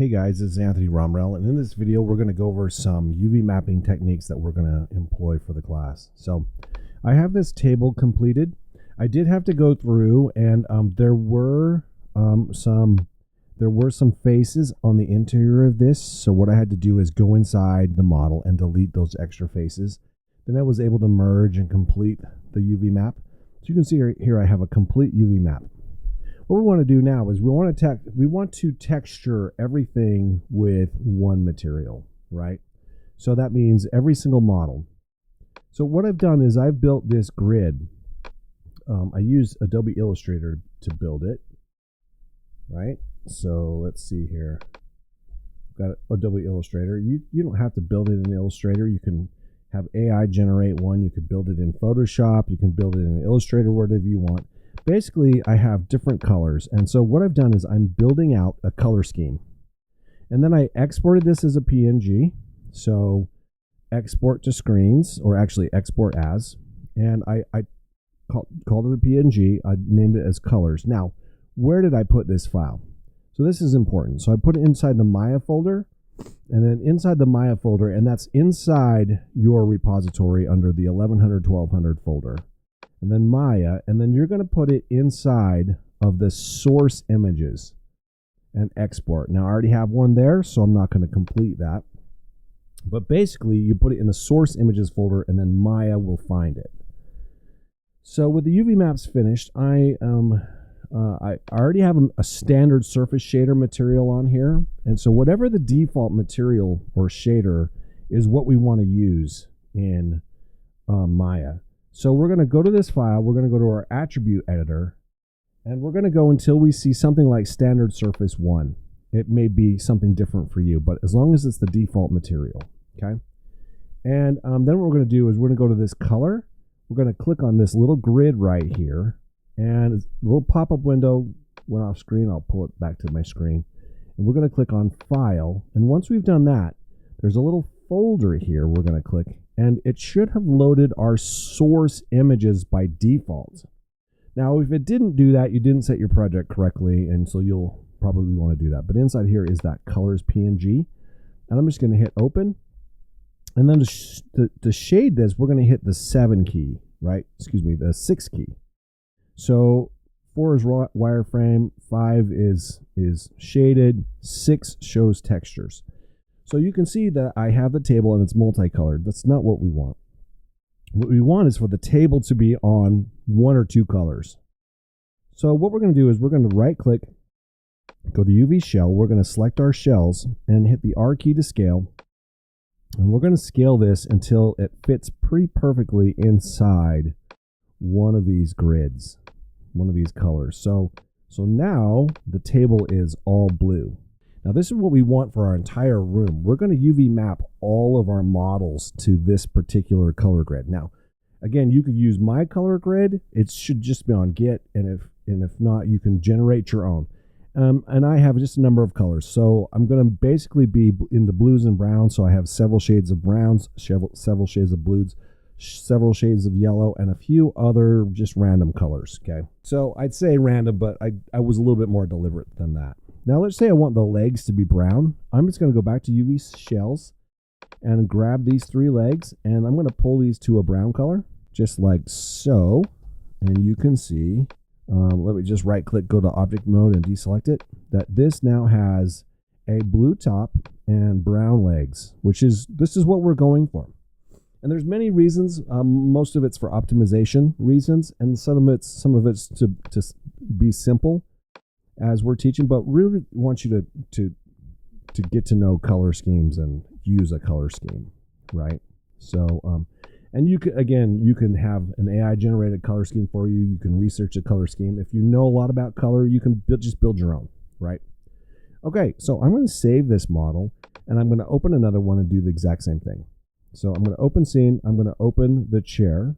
Hey guys, this is Anthony Romrell, and in this video we're going to go over some UV mapping techniques that we're going to employ for the class. So I have this table completed. I did have to go through, and there were some faces on the interior of this. So what I had to do is go inside the model and delete those extra faces. Then I was able to merge and complete the UV map. So you can see here I have a complete UV map. What we want to do now is we want to texture everything with one material, right? So that means every single model. So what I've done is I've built this grid. I used Adobe Illustrator to build it, right? So let's see here. I've got Adobe Illustrator. You don't have to build it in Illustrator. You can have AI generate one. You could build it in Photoshop. You can build it in Illustrator, whatever you want. Basically, I have different colors, and so what I've done is I'm building out a color scheme, and then I exported this as a PNG. So export to screens, or actually export as, and I called it a PNG. I named it as colors. Now, where did I put this file? So this is important. So I put it inside the Maya folder, and then inside the Maya folder, and that's inside your repository under the 1100-1200 folder. And then Maya, and then you're going to put it inside of the source images and export. Now I already have one there, so I'm not going to complete that. But basically, you put it in the source images folder, and then Maya will find it. So with the UV maps finished, I already have a standard surface shader material on here, and so whatever the default material or shader is what we want to use in Maya. So we're going to go to this file, we're going to go to our attribute editor, and we're going to go until we see something like standard surface 1. It may be something different for you, but as long as it's the default material, okay? And then what we're going to do is we're going to go to this color. We're going to click on this little grid right here, and a little pop-up window went off screen. I'll pull it back to my screen. And we're going to click on File, and once we've done that, there's a little folder here we're going to click, and it should have loaded our source images by default. Now, if it didn't do that, you didn't set your project correctly, and so you'll probably want to do that. But inside here is that colors PNG, and I'm just going to hit open. And then to shade this, we're going to hit the 7 key, right? Excuse me, the 6 key. So 4 is wireframe, 5 is shaded, 6 shows textures. So you can see that I have the table and it's multicolored. That's not what we want. What we want is for the table to be on 1 or 2 colors. So what we're going to do is we're going to right click, go to UV shell. We're going to select our shells and hit the R key to scale. And we're going to scale this until it fits pretty perfectly inside one of these grids, one of these colors. So now the table is all blue. Now this is what we want for our entire room. We're going to UV map all of our models to this particular color grid. Now, again, you could use my color grid. It should just be on Git, and if not, you can generate your own. And I have just a number of colors. So I'm going to basically be in the blues and browns. So I have several shades of browns, several shades of blues, several shades of yellow, and a few other just random colors. Okay. So I'd say random, but I was a little bit more deliberate than that. Now let's say I want the legs to be brown. I'm just going to go back to UV shells and grab these 3 legs, and I'm going to pull these to a brown color, just like so. And you can see, let me just right click, go to object mode and deselect it, that this now has a blue top and brown legs, this is what we're going for. And there's many reasons. Most of it's for optimization reasons, and some of it's to be simple as we're teaching, but really want you to get to know color schemes and use a color scheme, right? So and you can have an AI generated color scheme for you. You can research a color scheme. If you know a lot about color, you can just build your own, right? Okay, so I'm going to save this model, and I'm going to open another one and do the exact same thing. So I'm going to open scene. I'm going to open the chair.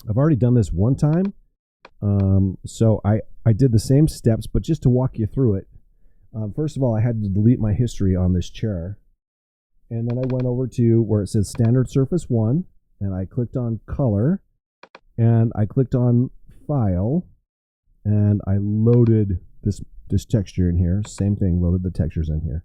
I've already done this one time. So I did the same steps, but just to walk you through it, first of all, I had to delete my history on this chair. And then I went over to where it says standard surface 1, and I clicked on color, and I clicked on file, and I loaded this this texture in here. Same thing, loaded the textures in here.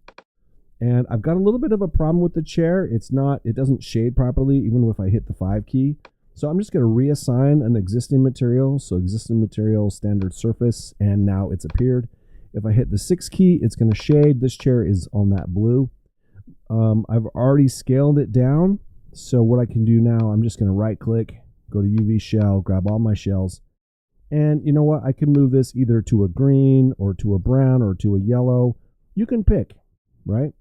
And I've got a little bit of a problem with the chair. It doesn't shade properly even if I hit the 5 key. So I'm just going to reassign an existing material. So existing material, standard surface, and now it's appeared. If I hit the 6 key, it's going to shade. This chair is on that blue. I've already scaled it down. So what I can do now, I'm just going to right click, go to UV shell, grab all my shells. And you know what? I can move this either to a green or to a brown or to a yellow. You can pick, right?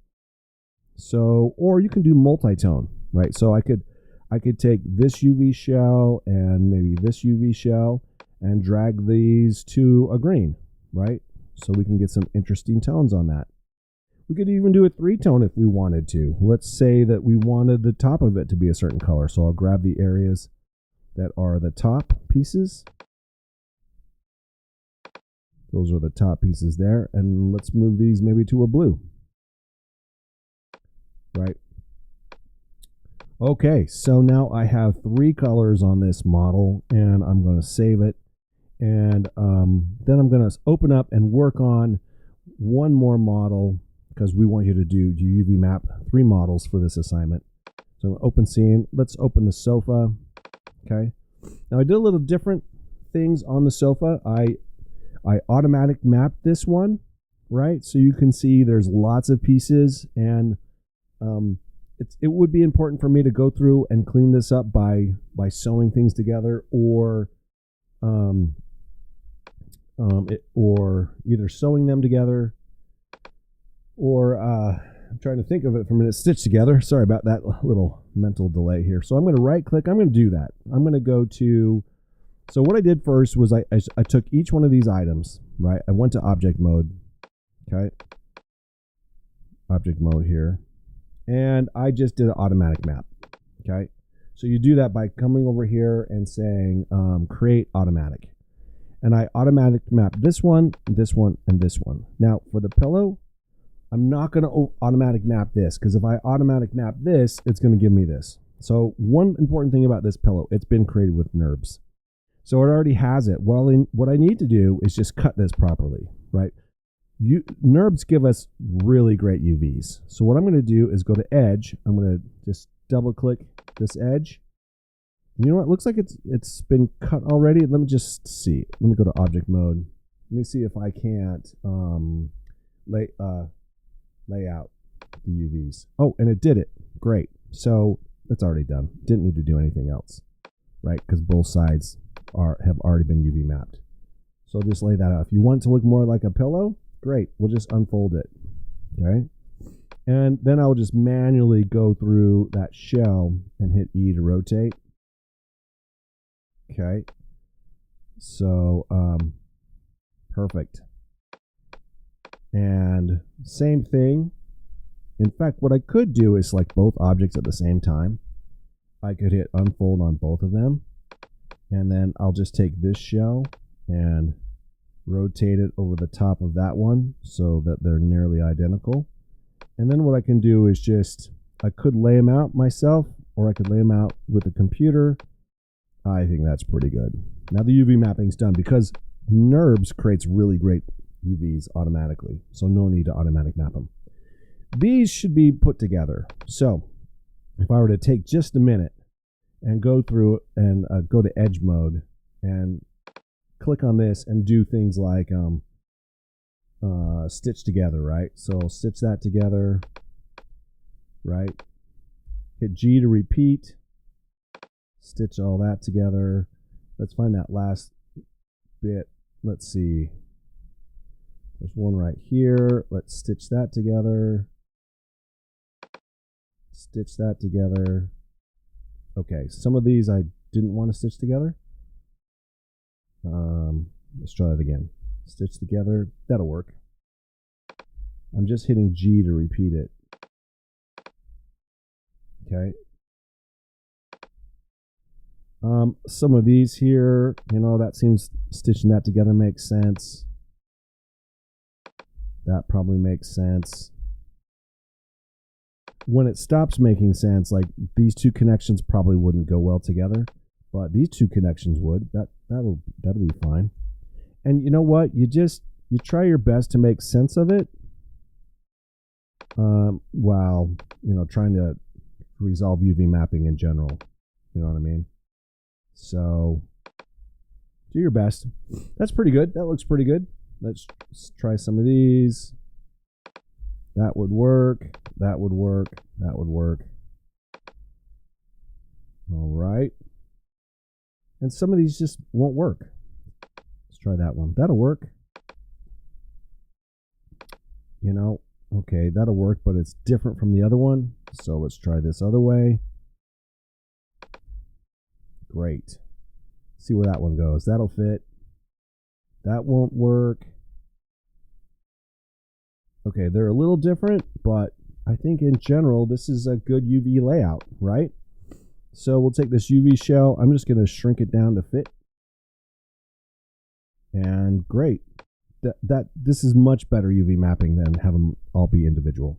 So, or you can do multi-tone, right? So I could take this UV shell and maybe this UV shell and drag these to a green, right? So we can get some interesting tones on that. We could even do a 3-tone if we wanted to. Let's say that we wanted the top of it to be a certain color. So I'll grab the areas that are the top pieces. Those are the top pieces there. And let's move these maybe to a blue. Right. Okay, so now I have 3 colors on this model, and I'm going to save it. And then I'm going to open up and work on one more model, because we want you to do UV map 3 models for this assignment. So open scene. Let's open the sofa. Okay. Now I did a little different things on the sofa. I automatic mapped this one, right? So you can see there's lots of pieces, and it would be important for me to go through and clean this up by sewing things together, or or either sewing them together, or I'm trying to think of it from a stitch together. Sorry about that little mental delay here. So I'm going to right click. I'm going to do that. I'm going to go to, so what I did first was I took each one of these items, right? I went to object mode. Okay. Object mode here. And I just did an automatic map. Okay. So you do that by coming over here and saying create automatic. And I automatic map this one, and this one. Now for the pillow, I'm not going to automatic map this, because if I automatic map this, it's going to give me this. So one important thing about this pillow, it's been created with NURBS. So it already has it. Well, what I need to do is just cut this properly, right? NURBS give us really great UVs. So what I'm going to do is go to edge. I'm going to just double click this edge. And you know what? It looks like it's been cut already. Let me just see. Let me go to object mode. Let me see if I can't lay out the UVs. Oh, and it did it. Great. So that's already done. Didn't need to do anything else, right? Because both sides have already been UV mapped. So just lay that out. If you want it to look more like a pillow, great. We'll just unfold it. Okay. And then I'll just manually go through that shell and hit E to rotate. Okay. So, perfect. And same thing. In fact, what I could do is select both objects at the same time. I could hit unfold on both of them. And then I'll just take this shell and rotate it over the top of that one so that they're nearly identical. And then what I can do is I could lay them out myself, or I could lay them out with a computer. I think that's pretty good. Now the UV mapping's done, because NURBS creates really great UVs automatically, so no need to automatic map them. These should be put together. So if I were to take just a minute and go through and go to edge mode and click on this and do things like stitch together, right? So stitch that together, right? Hit G to repeat, stitch all that together. Let's find that last bit. Let's see. There's one right here. Let's stitch that together. Stitch that together. Okay, some of these I didn't want to stitch together. Let's try that again. Stitch together. That'll work. I'm just hitting G to repeat it. Okay. Some of these here, that seems stitching that together makes sense. That probably makes sense. When it stops making sense, like these two connections probably wouldn't go well together, but these two connections would. That'll be fine. And you know what? You just you try your best to make sense of it while, trying to resolve UV mapping in general. You know what I mean? So do your best. That's pretty good. That looks pretty good. Let's try some of these. That would work. That would work. That would work. All right. And some of these just won't work. Let's try that one. That'll work. Okay, that'll work, but it's different from the other one. So let's try this other way. Great. See where that one goes. That'll fit. That won't work. Okay, they're a little different, but I think in general, this is a good UV layout, right? So we'll take this UV shell. I'm just going to shrink it down to fit. And great. This is much better UV mapping than have them all be individual.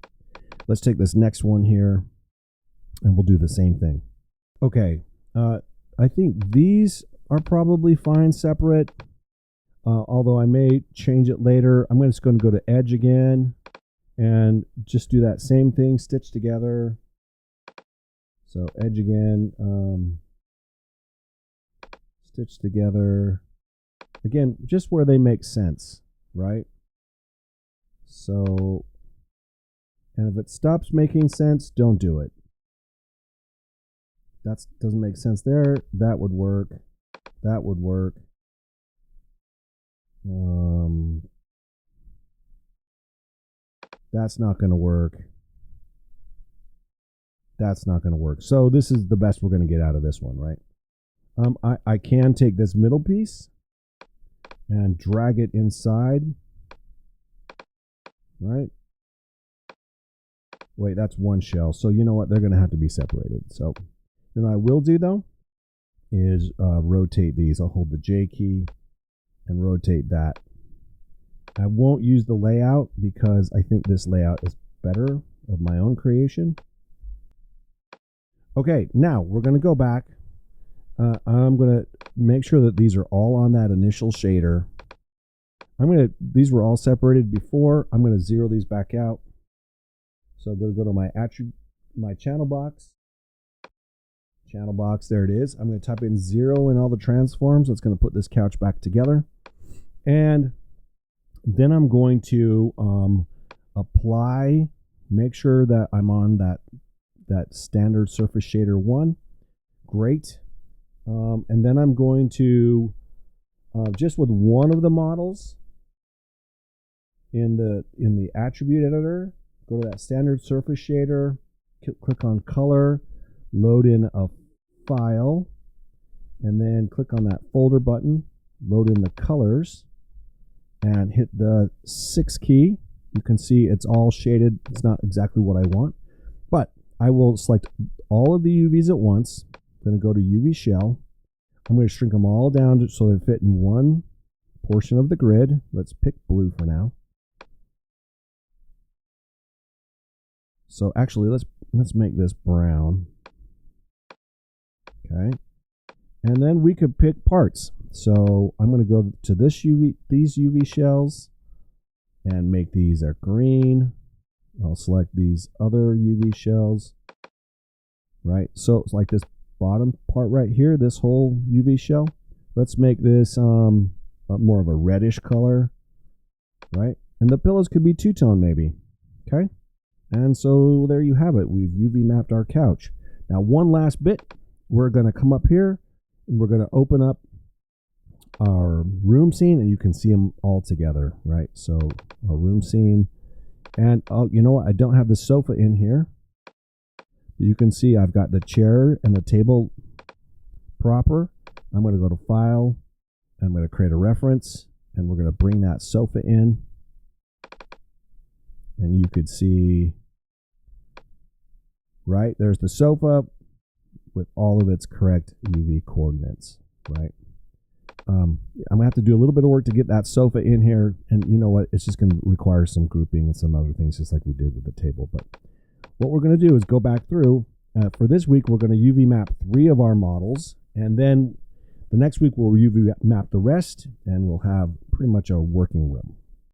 Let's take this next one here, and we'll do the same thing. Okay, I think these are probably fine separate, although I may change it later. I'm just going to go to edge again and just do that same thing, stitch together. So edge again, stitch together. Again, just where they make sense, right? So, and if it stops making sense, don't do it. That doesn't make sense there. That would work. That would work. That's not going to work. That's not going to work. So this is the best we're going to get out of this one, right? I can take this middle piece and drag it inside, right? Wait, that's one shell. So you know what? They're going to have to be separated. So what I will do though is rotate these. I'll hold the J key and rotate that. I won't use the layout because I think this layout is better of my own creation. Okay, now we're going to go back. I'm going to make sure that these are all on that initial shader. These were all separated before. I'm going to zero these back out. So I'm going to go to my channel box. Channel box, there it is. I'm going to type in 0 in all the transforms. It's going to put this couch back together. And then I'm going to apply, make sure that I'm on that standard surface shader 1. Great. And then I'm going to, just with one of the models in the attribute editor, go to that standard surface shader, click on color, load in a file, and then click on that folder button, load in the colors, and hit the 6 key. You can see it's all shaded. It's not exactly what I want, but I will select all of the UVs at once. I'm going to go to UV shell. I'm going to shrink them all down so they fit in one portion of the grid. Let's pick blue for now. So actually, let's make this brown. Okay, and then we could pick parts. So I'm going to go to these UV shells and make these a green. I'll select these other UV shells. Right, so it's like this bottom part right here, this whole UV shell. Let's make this more of a reddish color, right? And the pillows could be two-tone maybe. Okay, and so there you have it. We've UV mapped our couch. Now one last bit. We're going to come up here and we're going to open up our room scene, and you can see them all together, right? So our room scene, and you know what? I don't have the sofa in here. You can see I've got the chair and the table proper. I'm going to go to File. I'm going to create a reference, and we're going to bring that sofa in. And you could see, right, there's the sofa with all of its correct UV coordinates, right? I'm going to have to do a little bit of work to get that sofa in here. And you know what? It's just going to require some grouping and some other things, just like we did with the table. But what we're going to do is go back through. For this week, we're going to UV map 3 of our models. And then the next week, we'll UV map the rest. And we'll have pretty much a working room.